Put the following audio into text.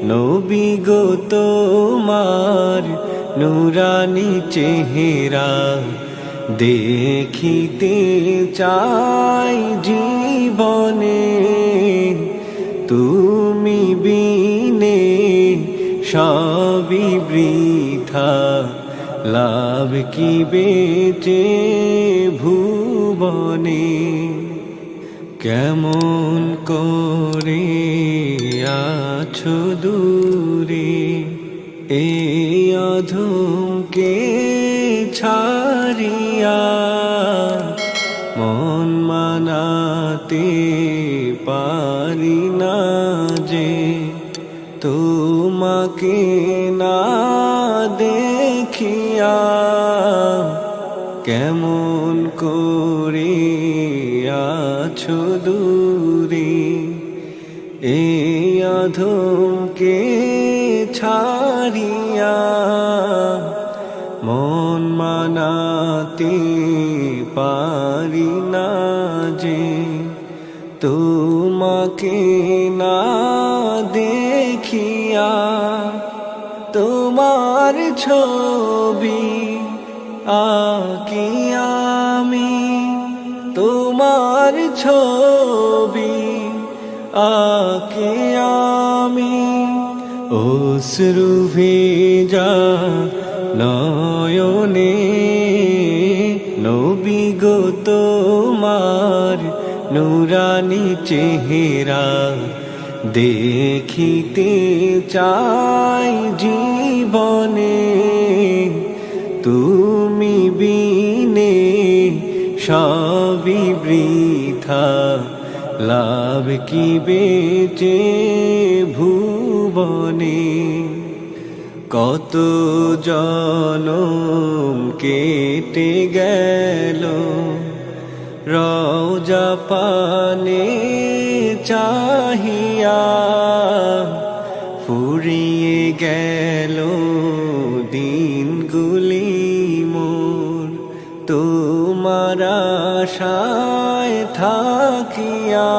নবী গো তোমার নুরানি চেহারা দেখিতে চাই জীবনে, তুমি বিনে সবই বৃথা, লাভ কি বেচে ভুবনে। কেমন করে আছো দূরে, এই অধমকে ছাড়িয়া, মন মানাতে পারি না যে তোমাকে না দেখিয়া। কেমন করে আছো দূরে, এই অধমকে ছাড়িয়া, মন মানাতে পারি না যে তোমাকে না দেখিয়া। তোমার ছবি আঁকি আমি, তোমার ছবি আঁকি আমি, অশ্রু ভেজা নয়নে। নবী গো তোমার নুরানি চেহারা দেখিতে চাই জীবনে, তুমি বিনে সবই বৃথা, লাভ কি বেচে ভুবনে। কত জনম কেটে গেল রওজা পানে চাহিয়া, ফুরিয়ে গেল দিনগুলি মোর তোমার আশায় থাকিয়া।